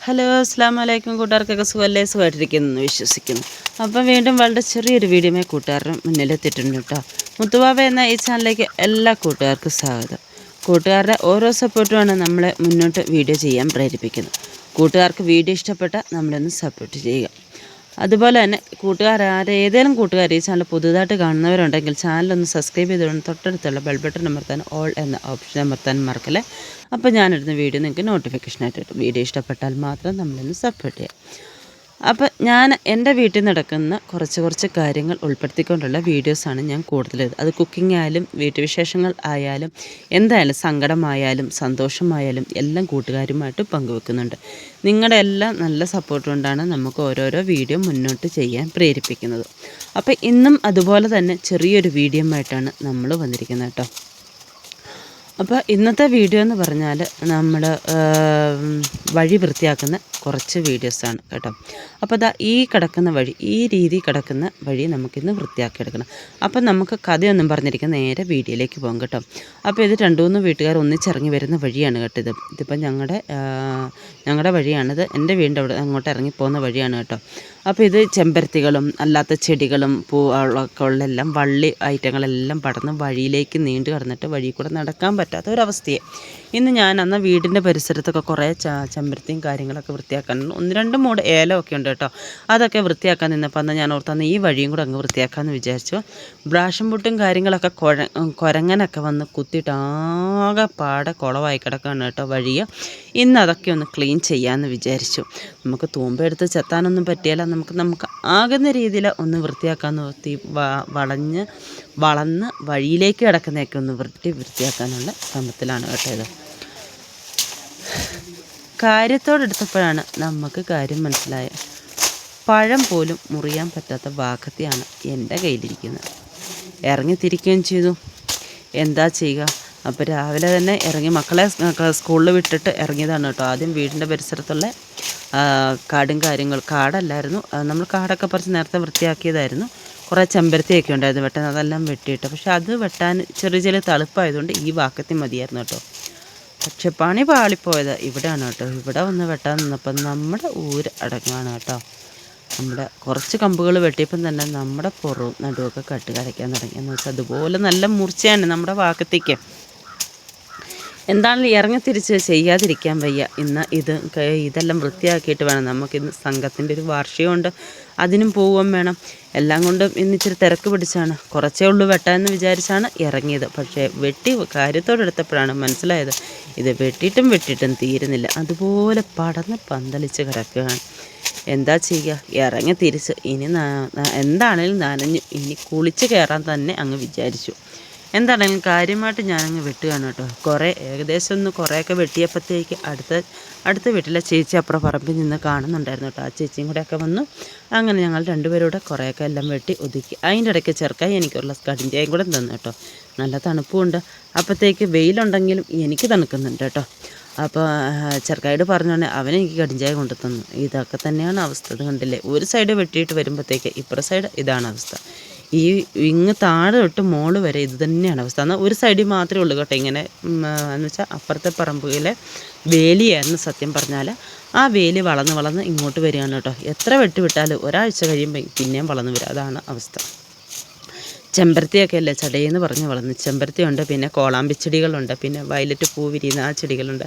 Hello അസ്സാം വലൈക്കും കൂട്ടുകാർക്കൊക്കെ സുഖമല്ലേ സുഖമായിട്ടിരിക്കുന്നു വിശ്വസിക്കുന്നു. അപ്പം വീണ്ടും വളരെ ചെറിയൊരു വീഡിയോമേ കൂട്ടുകാരുടെ മുന്നിലെത്തിയിട്ടുണ്ട് കേട്ടോ. മുത്തുബാബ എന്ന ഈ ചാനലിലേക്ക് എല്ലാ കൂട്ടുകാർക്കും സ്വാഗതം. കൂട്ടുകാരുടെ ഓരോ സപ്പോർട്ടുമാണ് നമ്മളെ മുന്നോട്ട് വീഡിയോ ചെയ്യാൻ പ്രേരിപ്പിക്കുന്നത്. കൂട്ടുകാർക്ക് വീഡിയോ ഇഷ്ടപ്പെട്ടാൽ നമ്മളൊന്ന് സപ്പോർട്ട് ചെയ്യുക. അതുപോലെ തന്നെ ഏതെങ്കിലും കൂട്ടുകാർ ഈ ചാനൽ പുതുതായിട്ട് കാണുന്നവരുണ്ടെങ്കിൽ ചാനലൊന്ന് സബ്സ്ക്രൈബ് ചെയ്തുകൊണ്ട് തൊട്ടടുത്തുള്ള ബെൽ ബട്ടൺ അമർത്താൻ ഓൾ എന്ന ഓപ്ഷൻ അമർത്താൻ മറക്കല്ലേ. അപ്പോൾ ഞാനിടുന്ന വീഡിയോ നിങ്ങൾക്ക് നോട്ടിഫിക്കേഷനായിട്ട് കിട്ടും. വീഡിയോ ഇഷ്ടപ്പെട്ടാൽ മാത്രം നമ്മളൊന്ന് സപ്പോർട്ട് ചെയ്യാം. അപ്പോൾ എൻ്റെ വീട്ടിൽ നടക്കുന്ന കുറച്ച് കാര്യങ്ങൾ ഉൾപ്പെടുത്തിക്കൊണ്ടുള്ള വീഡിയോസാണ് ഞാൻ കൂടുതൽ. അത് കുക്കിംഗ് ആയാലും വീട്ടുവിശേഷങ്ങൾ ആയാലും എന്തായാലും സങ്കടമായാലും സന്തോഷമായാലും എല്ലാം കൂട്ടുകാരുമായിട്ട് പങ്കുവെക്കുന്നുണ്ട്. നിങ്ങളുടെ എല്ലാം നല്ല സപ്പോർട്ട് കൊണ്ടാണ് നമുക്ക് ഓരോരോ വീഡിയോ മുന്നോട്ട് ചെയ്യാൻ പ്രേരിപ്പിക്കുന്നത്. അപ്പോൾ ഇന്നും അതുപോലെ തന്നെ ചെറിയൊരു വീഡിയോ ആയിട്ടാണ് നമ്മൾ വന്നിരിക്കുന്നത് കേട്ടോ. അപ്പോൾ ഇന്നത്തെ വീഡിയോ എന്ന് പറഞ്ഞാൽ നമ്മൾ വഴി വൃത്തിയാക്കുന്ന കുറച്ച് വീഡിയോസാണ് കേട്ടോ. അപ്പോൾ ഈ കിടക്കുന്ന വഴി, ഈ രീതി കിടക്കുന്ന വഴി നമുക്കിന്ന് വൃത്തിയാക്കിയെടുക്കണം. അപ്പം നമുക്ക് കഥയൊന്നും പറഞ്ഞിരിക്കുന്ന നേരെ വീഡിയോയിലേക്ക് പോകും കേട്ടോ. അപ്പോൾ ഇത് 2-3 വീട്ടുകാർ ഒന്നിച്ചിറങ്ങി വരുന്ന വഴിയാണ് കേട്ടോ. ഇതിപ്പം ഞങ്ങളുടെ വഴിയാണിത്. എൻ്റെ വീടിൻ്റെ അവിടെ അങ്ങോട്ട് ഇറങ്ങിപ്പോകുന്ന വഴിയാണ് കേട്ടോ. അപ്പോൾ ഇത് ചെമ്പരത്തികളും അല്ലാത്ത ചെടികളും പൂവൊക്കെ ഉള്ളെല്ലാം വള്ളി ഐറ്റങ്ങളെല്ലാം പടർന്ന് വഴിയിലേക്ക് നീണ്ടു കിടന്നിട്ട് വഴി കൂടെ നടക്കാൻ പറ്റാത്ത ഒരവസ്ഥയെ. ഇന്ന് ഞാൻ അന്ന് വീടിൻ്റെ പരിസരത്തൊക്കെ കുറേ ചെമ്പരത്തിയും കാര്യങ്ങളൊക്കെ വൃത്തിയാക്കാനുണ്ട്. 1-2 മൂട് ഏലമൊക്കെ ഉണ്ട് കേട്ടോ. അതൊക്കെ വൃത്തിയാക്കാൻ നിന്നപ്പോൾ അന്ന് ഞാൻ ഓർത്തന്ന് ഈ വഴിയും കൂടെ അങ്ങ് വൃത്തിയാക്കാമെന്ന് വിചാരിച്ചു. ബ്രാഷൻ പുട്ടും കാര്യങ്ങളൊക്കെ കുരങ്ങനൊക്കെ വന്ന് കുത്തിയിട്ട് ആകെ പാടെ കുളമായി കിടക്കുകയാണ് കേട്ടോ വഴിയെ. ഇന്ന് അതൊക്കെ ഒന്ന് ക്ലീൻ ചെയ്യാമെന്ന് വിചാരിച്ചു. നമുക്ക് തൂമ്പെടുത്ത് ചെത്താനൊന്നും പറ്റിയാൽ നമുക്ക് ആകുന്ന രീതിയിൽ ഒന്ന് വൃത്തിയാക്കാമെന്ന് ഓർത്തി വളർന്ന് വഴിയിലേക്ക് കിടക്കുന്നതൊക്കെ ഒന്ന് വൃത്തിയാക്കാനുള്ള ശ്രമത്തിലാണ് കേട്ടോ ഇത്. കാര്യത്തോടെടുത്തപ്പോഴാണ് നമുക്ക് കാര്യം മനസ്സിലായത്. പഴം പോലും മുറിയാൻ പറ്റാത്ത വാക്കത്തിയാണ് എൻ്റെ കയ്യിലിരിക്കുന്നത്. ഇറങ്ങി തിരിക്കുകയും ചെയ്തു. എന്താ ചെയ്യുക? അപ്പോൾ രാവിലെ തന്നെ ഇറങ്ങി മക്കളെ സ്കൂളിൽ വിട്ടിട്ട് ഇറങ്ങിയതാണ് കേട്ടോ. ആദ്യം വീടിൻ്റെ പരിസരത്തുള്ള കാടല്ലായിരുന്നു, നമ്മൾ കാടൊക്കെ പറിച്ച് നേരത്തെ വൃത്തിയാക്കിയതായിരുന്നു. കുറേ ചെമ്പരത്തിയൊക്കെ ഉണ്ടായിരുന്നു വെട്ടാൻ, അതെല്ലാം വെട്ടിയിട്ട്. പക്ഷെ അത് വെട്ടാൻ ചെറിയ തളുപ്പായതുകൊണ്ട് ഈ വാക്കത്തി മതിയായിരുന്നു കേട്ടോ. പക്ഷെ പണി പാളിപ്പോയത് ഇവിടെയാണ് കേട്ടോ. ഇവിടെ വന്ന് വെട്ടാൻ നിന്നപ്പോൾ നമ്മുടെ ഊര് അടങ്ങുകയാണ് കേട്ടോ. നമ്മുടെ കുറച്ച് കമ്പുകൾ വെട്ടിയപ്പം തന്നെ നമ്മുടെ പുറവും നടുവൊക്കെ കട്ട് കരയ്ക്കാൻ തുടങ്ങി. എന്ന് വെച്ചാൽ അതുപോലെ നല്ല മൂർച്ചയാണ് നമ്മുടെ വാക്കത്തേക്ക്. എന്താണെങ്കിലും ഇറങ്ങി തിരിച്ച് ചെയ്യാതിരിക്കാൻ വയ്യ. ഇന്ന് ഇതെല്ലാം വൃത്തിയാക്കിയിട്ട് വേണം. നമുക്കിന്ന് സംഘത്തിൻ്റെ ഒരു വാർഷികമുണ്ട്, അതിനും പോവുകയും വേണം. എല്ലാം കൊണ്ടും ഇന്നിച്ചിരി തിരക്ക് പിടിച്ചാണ്. കുറച്ചേ ഉള്ളൂ വെട്ടാമെന്ന് വിചാരിച്ചാണ് ഇറങ്ങിയത്. പക്ഷേ കാര്യത്തോടെടുത്തപ്പോഴാണ് മനസ്സിലായത് ഇത് വെട്ടിയിട്ടും തീരുന്നില്ല. അതുപോലെ പടർന്ന് പന്തലിച്ച് കിടക്കുകയാണ്. എന്താ ചെയ്യുക? ഇറങ്ങി തിരിച്ച് ഇനി എന്താണേലും നനഞ്ഞു, ഇനി കുളിച്ച് കയറാൻ തന്നെ അങ്ങ് വിചാരിച്ചു. എന്താണെങ്കിലും കാര്യമായിട്ട് ഞാനങ്ങ് വെട്ടുകയാണ് കേട്ടോ. ഏകദേശം കുറേയൊക്കെ വെട്ടിയപ്പോഴത്തേക്ക് അടുത്ത വീട്ടിലെ ചേച്ചി അപ്പുറം പറമ്പിൽ നിന്ന് കാണുന്നുണ്ടായിരുന്നു കേട്ടോ. ആ ചേച്ചിയും കൂടെയൊക്കെ വന്നു. അങ്ങനെ ഞങ്ങൾ 2 പേരൂടെ കുറേയൊക്കെ എല്ലാം വെട്ടി ഒതുക്കി. അതിൻ്റെ ഇടയ്ക്ക് ചെറുക്കായി എനിക്കുള്ള കടിഞ്ചായും കൂടെ തന്നു കേട്ടോ. നല്ല തണുപ്പുമുണ്ട്. അപ്പോഴത്തേക്ക് വെയിലുണ്ടെങ്കിലും എനിക്ക് തണുക്കുന്നുണ്ട് കേട്ടോ. അപ്പോൾ ചെറുക്കായോട് പറഞ്ഞോണ്ട് അവനെനിക്ക് കടിഞ്ചായ കൊണ്ടു തന്നു. ഇതൊക്കെ തന്നെയാണ് അവസ്ഥ. ഇത് കണ്ടില്ലേ, ഒരു സൈഡ് വെട്ടിയിട്ട് വരുമ്പോഴത്തേക്ക് ഇപ്പുറ സൈഡ് ഇതാണ് അവസ്ഥ. ഇങ്ങ് താഴെ തൊട്ട് മോള് വരെ ഇത് തന്നെയാണ് അവസ്ഥ. എന്നാൽ ഒരു സൈഡിൽ മാത്രമേ ഉള്ളൂ കേട്ടോ ഇങ്ങനെ. എന്ന് വെച്ചാൽ അപ്പുറത്തെ പറമ്പിലെ വേലിയായിരുന്നു സത്യം പറഞ്ഞാൽ. ആ വേലി വളർന്ന് ഇങ്ങോട്ട് വരികയാണ് കേട്ടോ. എത്ര വിട്ടാലും ഒരാഴ്ച കഴിയുമ്പോൾ പിന്നെയും വളർന്നു വരിക. അതാണ് അവസ്ഥ. ചെമ്പരത്തിയൊക്കെ അല്ലേ ചടയെന്ന് പറഞ്ഞ് വളർന്ന്. ചെമ്പരത്തിയുണ്ട്, പിന്നെ കോളാമ്പിച്ചെടികളുണ്ട്, പിന്നെ വയലറ്റ് പൂ വിരിയുന്ന ആ ചെടികളുണ്ട്,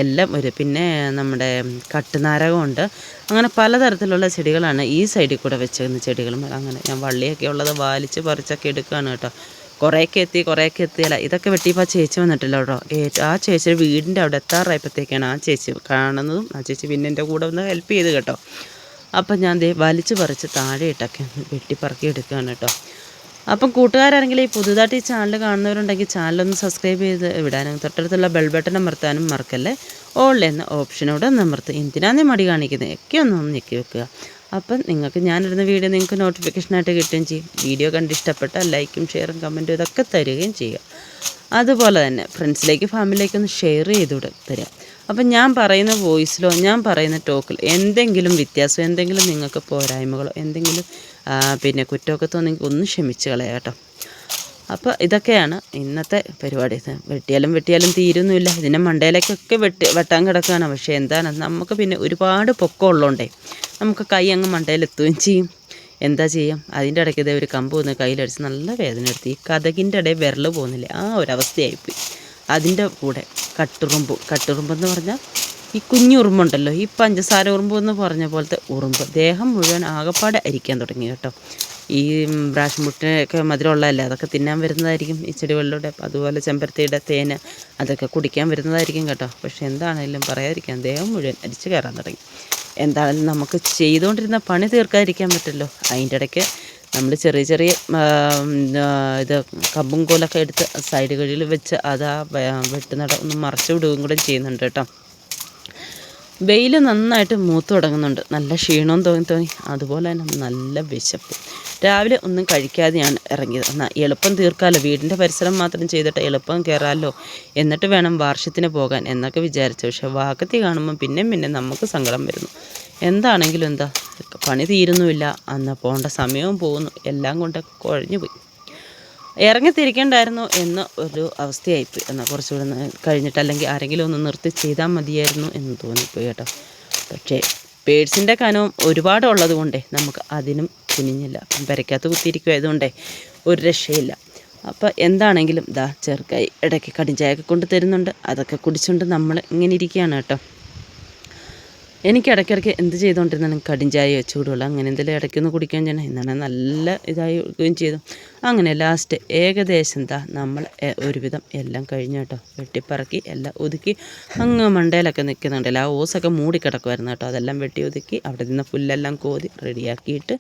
എല്ലാം പിന്നെ നമ്മുടെ കട്ടുനാരകമുണ്ട്. അങ്ങനെ പലതരത്തിലുള്ള ചെടികളാണ് ഈ സൈഡിൽ കൂടെ വെച്ചിരുന്ന ചെടികളും. അങ്ങനെ ഞാൻ വള്ളിയൊക്കെ ഉള്ളത് വലിച്ച് പറിച്ചൊക്കെ എടുക്കുകയാണ് കേട്ടോ. കുറേയൊക്കെ എത്തിയല്ല. ഇതൊക്കെ വെട്ടിയപ്പോൾ ആ ചേച്ചി വന്നിട്ടില്ല കേട്ടോ. ആ ചേച്ചിയുടെ വീടിൻ്റെ അവിടെ എത്താറായപ്പോഴത്തേക്കാണ് ആ ചേച്ചി കാണുന്നതും. ആ ചേച്ചി പിന്നെ എൻ്റെ കൂടെ ഒന്ന് ഹെൽപ്പ് ചെയ്ത് കേട്ടോ. അപ്പം ഞാൻ വലിച്ച് പറിച്ച് താഴെ ഇട്ടൊക്കെ വെട്ടിപ്പറക്കി എടുക്കുകയാണ് കേട്ടോ. അപ്പം കൂട്ടുകാരാണെങ്കിൽ ഈ പുതുതായിട്ട് ഈ ചാനൽ കാണുന്നവരുണ്ടെങ്കിൽ ചാനലൊന്ന് സബ്സ്ക്രൈബ് ചെയ്ത് വിടാനും തൊട്ടടുത്തുള്ള ബെൽ ബട്ടൺ അമർത്താനും മറക്കല്ലേ. ഓൾ എന്ന ഓപ്ഷനോട് ഒന്ന് അമർത്ത്. എന്തിനാന്നേ മടി കാണിക്കുന്നത് ഒക്കെ ഒന്ന് ഞെക്കി വെക്കുക. അപ്പം ഞാനിടുന്ന വീഡിയോ നിങ്ങൾക്ക് നോട്ടിഫിക്കേഷനായിട്ട് കിട്ടുകയും ചെയ്യും. വീഡിയോ കണ്ടിഷ്ടപ്പെട്ടാൽ ലൈക്കും ഷെയറും കമൻറ്റും ഇതൊക്കെ തരികയും ചെയ്യുക. അതുപോലെ തന്നെ ഫ്രണ്ട്സിലേക്ക് ഫാമിലിയിലേക്കൊന്ന് ഷെയർ ചെയ്തുകൂടെ തരാം. അപ്പം ഞാൻ പറയുന്ന വോയിസിലോ ഞാൻ പറയുന്ന ടോക്കിൽ എന്തെങ്കിലും വ്യത്യാസം, എന്തെങ്കിലും നിങ്ങൾക്ക് പോരായ്മകളോ എന്തെങ്കിലും പിന്നെ കുറ്റമൊക്കെ തോന്നിയെങ്കിൽ ഒന്ന് ക്ഷമിച്ച് കളയാം കേട്ടോ. അപ്പോൾ ഇതൊക്കെയാണ് ഇന്നത്തെ പരിപാടി. വെട്ടിയാലും തീരുന്നില്ല. ഇതിൻ്റെ മണ്ടയിലേക്കൊക്കെ വെട്ടാൻ കിടക്കുകയാണ്. പക്ഷേ എന്താണ്, നമുക്ക് പിന്നെ ഒരുപാട് പൊക്കം ഉള്ളതുകൊണ്ടേ നമുക്ക് കൈ അങ്ങ് മണ്ടയിലെത്തുകയും ചെയ്യും. എന്താ ചെയ്യാം, അതിൻ്റെ ഇടയ്ക്ക് ഇതേ ഒരു കമ്പ് വന്ന് കയ്യിലടിച്ച് നല്ല വേദന എടുത്ത്. ഈ കതകിൻ്റെ ഇടയിൽ വിരൽ പോകുന്നില്ലേ, ആ ഒരവസ്ഥയായിപ്പോയി. അതിൻ്റെ കൂടെ കട്ടുറുമ്പെന്ന് പറഞ്ഞാൽ ഈ കുഞ്ഞുറുമ്പുണ്ടല്ലോ, ഈ പഞ്ചസാര ഉറുമ്പ് എന്ന് പറഞ്ഞ പോലത്തെ ഉറുമ്പ് ദേഹം മുഴുവൻ ആകപ്പാടെ അരിക്കാൻ തുടങ്ങി കേട്ടോ. ഈ ബ്രാഷൻ മുട്ടയൊക്കെ മധുരമുള്ളതല്ലേ, അതൊക്കെ തിന്നാൻ വരുന്നതായിരിക്കും ഈ ചെടികളിലൂടെ. അതുപോലെ ചെമ്പരത്തിയുടെ തേന് അതൊക്കെ കുടിക്കാൻ വരുന്നതായിരിക്കും കേട്ടോ. പക്ഷെ എന്താണെങ്കിലും പറയാതിരിക്കാൻ, ദേഹം മുഴുവൻ അരിച്ച് കയറാൻ തുടങ്ങി. എന്താണെങ്കിലും നമുക്ക് ചെയ്തുകൊണ്ടിരുന്ന പണി തീർക്കാതിരിക്കാൻ പറ്റുമല്ലോ. അതിൻ്റെ ഇടയ്ക്ക് നമ്മൾ ചെറിയ ഇത് കമ്പും കോലൊക്കെ എടുത്ത് സൈഡുകളിൽ വെച്ച് അത് ആ വെട്ടുനട ഒന്ന് മറച്ചു വിടുകയും കൂടെ ചെയ്യുന്നുണ്ട് കേട്ടോ. വെയിൽ നന്നായിട്ട് മൂത്ത് തുടങ്ങുന്നുണ്ട്. നല്ല ക്ഷീണവും തോന്നി. അതുപോലെ തന്നെ നല്ല വിശപ്പ്. രാവിലെ ഒന്നും കഴിക്കാതെയാണ് ഇറങ്ങിയത്. എന്നാൽ എളുപ്പം തീർക്കാമല്ലോ, വീടിൻ്റെ പരിസരം മാത്രം ചെയ്തിട്ട് എളുപ്പം കയറാമല്ലോ, എന്നിട്ട് വേണം വാർഷ്യത്തിന് പോകാൻ എന്നൊക്കെ വിചാരിച്ചു. പക്ഷേ വാക്കത്തി കാണുമ്പോൾ പിന്നെ നമുക്ക് സങ്കടം വരുന്നു. എന്താണെങ്കിലും എന്താ, പണി തീരുന്നുമില്ല, അന്ന് പോകേണ്ട സമയവും പോകുന്നു, എല്ലാം കൊണ്ട് കുഴഞ്ഞു പോയി. ഇറങ്ങിത്തിരിക്കണ്ടായിരുന്നു എന്ന് ഒരു അവസ്ഥയായിപ്പോയി. എന്നാൽ കുറച്ചുകൂടെ കഴിഞ്ഞിട്ട് അല്ലെങ്കിൽ ആരെങ്കിലും ഒന്ന് നിർത്തി ചെയ്താൽ മതിയായിരുന്നു എന്ന് തോന്നിപ്പോയി കേട്ടോ. പക്ഷേ പേഴ്സിൻ്റെ കനവും ഒരുപാടുള്ളത് കൊണ്ടേ നമുക്ക് അതിനും കുനിഞ്ഞില്ല. പെരയ്ക്കകത്ത് കുത്തിയിരിക്കുമായതുകൊണ്ടേ ഒരു രക്ഷയില്ല. അപ്പോൾ എന്താണെങ്കിലും ചെറുക്കായി ഇടയ്ക്ക് കടിഞ്ചായൊക്കെ കൊണ്ട് തരുന്നുണ്ട്. അതൊക്കെ കുടിച്ചുകൊണ്ട് നമ്മൾ ഇങ്ങനെ ഇരിക്കുകയാണ് കേട്ടോ. എനിക്ക് ഇടയ്ക്കിടയ്ക്ക് എന്ത് ചെയ്തുകൊണ്ടിരുന്നാലും കടിഞ്ചായ ചൂടുവെള്ളം അങ്ങനെ എന്തെങ്കിലും ഇടയ്ക്കൊന്ന് കുടിക്കുകയും ചെയ്യണം. എന്നാണ് നല്ല ഇതാവുകയും ചെയ്തു. അങ്ങനെ ലാസ്റ്റ് ഏകദേശം നമ്മൾ ഒരുവിധം എല്ലാം കഴിഞ്ഞു കേട്ടോ. വെട്ടിപ്പറക്കി എല്ലാം ഒതുക്കി അങ്ങ് മണ്ടയിലൊക്കെ നിൽക്കുന്നുണ്ടല്ലോ, ആ ഓസൊക്കെ മൂടിക്കിടക്കുമായിരുന്നു കേട്ടോ. അതെല്ലാം വെട്ടി ഒതുക്കി അവിടെ നിന്ന് പുല്ലെല്ലാം കോതി റെഡിയാക്കിയിട്ട്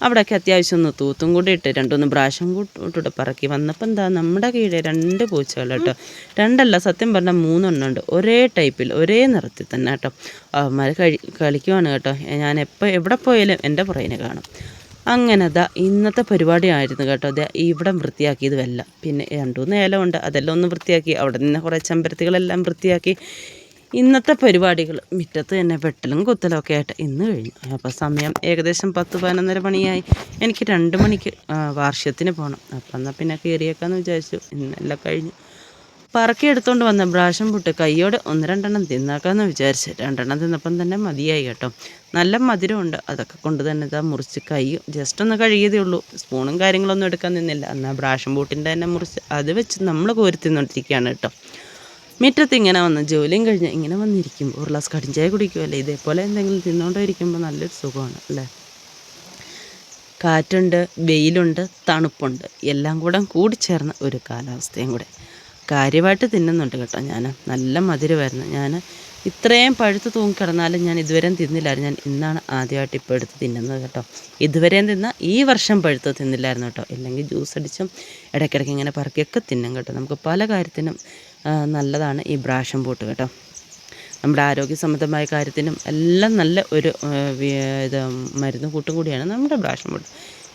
അവിടെയൊക്കെ അത്യാവശ്യം ഒന്ന് തൂത്തും കൂടി ഇട്ട് 2-3 പ്രാവശ്യം കൂട്ടിട്ട് പറക്കി വന്നപ്പോൾ നമ്മുടെ കീഴെ 2 പൂച്ചകൾ കേട്ടോ. 2 അല്ല, സത്യം പറഞ്ഞാൽ 3 എണ്ണം ഉണ്ട്. ഒരേ ടൈപ്പിൽ ഒരേ നിറത്തിൽ തന്നെ കേട്ടോ. അവന്മാർ കളിക്കുവാണ് കേട്ടോ. ഞാൻ എവിടെ പോയാലും എൻ്റെ പുറകിനെ കാണും. അങ്ങനെ ഇന്നത്തെ പരിപാടിയായിരുന്നു കേട്ടോ. ഇവിടെ വൃത്തിയാക്കിയത് വല്ല, പിന്നെ 2-3 ഏലമുണ്ട്, അതെല്ലാം ഒന്ന് വൃത്തിയാക്കി. അവിടെ നിന്ന് കുറേ ചെമ്പരത്തികളെല്ലാം വൃത്തിയാക്കി. ഇന്നത്തെ പരിപാടികൾ മുറ്റത്ത് തന്നെ വെട്ടലും കുത്തലും ഒക്കെ ആയിട്ട് ഇന്ന് കഴിഞ്ഞു. അപ്പോൾ സമയം ഏകദേശം 10-11 മണിയായി. എനിക്ക് 2 മണിക്ക് വാർഷ്യത്തിന് പോകണം. അപ്പം എന്നാൽ പിന്നെ കയറിയേക്കാന്ന് വിചാരിച്ചു. ഇന്നെല്ലാം കഴിഞ്ഞു. പറക്കി എടുത്തുകൊണ്ട് വന്ന ബ്രാഷൻ പുട്ട് കൈയോടെ 1-2 തിന്നാക്കാമെന്ന് വിചാരിച്ച് 2 തിന്നപ്പം തന്നെ മതിയായി കേട്ടോ. നല്ല മധുരമുണ്ട്. അതൊക്കെ കൊണ്ട് തന്നെ മുറിച്ച് കൈ ജസ്റ്റ് ഒന്ന് കഴുകിയതേ ഉള്ളൂ. സ്പൂണും കാര്യങ്ങളൊന്നും എടുക്കാൻ നിന്നില്ല. എന്നാൽ ബ്രാഷൻ പുട്ടിൻ്റെ തന്നെ മുറിച്ച് അത് വെച്ച് നമ്മൾ കോരി തിന്നോണ്ടിരിക്കുകയാണ് കേട്ടോ. മുറ്റത്ത് ഇങ്ങനെ വന്ന് ജോലിയും കഴിഞ്ഞ് ഇങ്ങനെ വന്നിരിക്കുമ്പോൾ ഒരു ഗ്ലാസ് കടിഞ്ചായ കുടിക്കുമല്ലേ, ഇതേപോലെ എന്തെങ്കിലും തിന്നുകൊണ്ടിരിക്കുമ്പോൾ നല്ലൊരു സുഖമാണ് അല്ലേ. കാറ്റുണ്ട്, വെയിലുണ്ട്, തണുപ്പുണ്ട്, എല്ലാം കൂടിച്ചേർന്ന ഒരു കാലാവസ്ഥയും കൂടെ. കാര്യമായിട്ട് തിന്നുന്നുണ്ട് കേട്ടോ. ഞാൻ നല്ല മധുരമായിരുന്നു. ഞാൻ ഇത്രയും പഴുത്ത് തൂങ്ങിക്കിടന്നാലും ഞാൻ ഇതുവരെയും തിന്നില്ലായിരുന്നു. ഞാൻ ഇന്നാണ് ആദ്യമായിട്ട് ഇപ്പോൾ എടുത്ത് തിന്നുന്നത് കേട്ടോ. ഇതുവരെയും ഈ വർഷം പഴുത്ത് തിന്നില്ലായിരുന്നു കേട്ടോ. ഇല്ലെങ്കിൽ ജ്യൂസ് അടിച്ചും ഇടയ്ക്കിടയ്ക്ക് ഇങ്ങനെ പറക്കിയൊക്കെ തിന്നും കേട്ടോ. നമുക്ക് പല കാര്യത്തിനും നല്ലതാണ് ഈ ബ്രാഷൻ പുട്ട് കേട്ടോ. നമ്മുടെ ആരോഗ്യ സംബന്ധമായ കാര്യത്തിനും എല്ലാം നല്ല ഒരു മരുന്ന് കൂട്ടും കൂടിയാണ് നമ്മുടെ ബ്രാഷൻ പുട്ട്.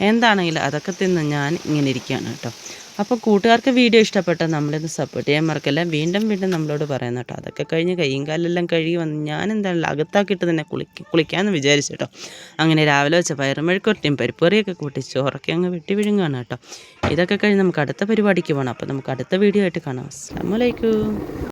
എന്താണെങ്കിലും അതൊക്കെ തിന്ന് ഞാൻ ഇങ്ങനെ ഇരിക്കുകയാണ് കേട്ടോ. അപ്പോൾ കൂട്ടുകാർക്ക് വീഡിയോ ഇഷ്ടപ്പെട്ടാൽ നമ്മളിന്ന് സപ്പോർട്ട് ചെയ്യാൻ മറക്കല്ല. വീണ്ടും നമ്മളോട് പറയുന്നു കേട്ടോ. അതൊക്കെ കഴിഞ്ഞ് കൈയും കാലെല്ലാം കഴുകി വന്ന് ഞാൻ എന്തായാലും അകത്താക്കിയിട്ട് തന്നെ കുളിക്കാമെന്ന് വിചാരിച്ചു കേട്ടോ. അങ്ങനെ രാവിലെ വെച്ച പയറുമെഴുക്കുവരട്ടിയും പരിപ്പുകറിയൊക്കെ കൂട്ടി ചോറൊക്കെ അങ്ങ് വെട്ടി വിഴുങ്ങുകയാണ് കേട്ടോ. ഇതൊക്കെ കഴിഞ്ഞ് നമുക്ക് അടുത്ത പരിപാടിക്ക് പോകണം. അപ്പോൾ നമുക്ക് അടുത്ത വീഡിയോ ആയിട്ട് കാണാം. അസ്സലാമു അലൈക്കും.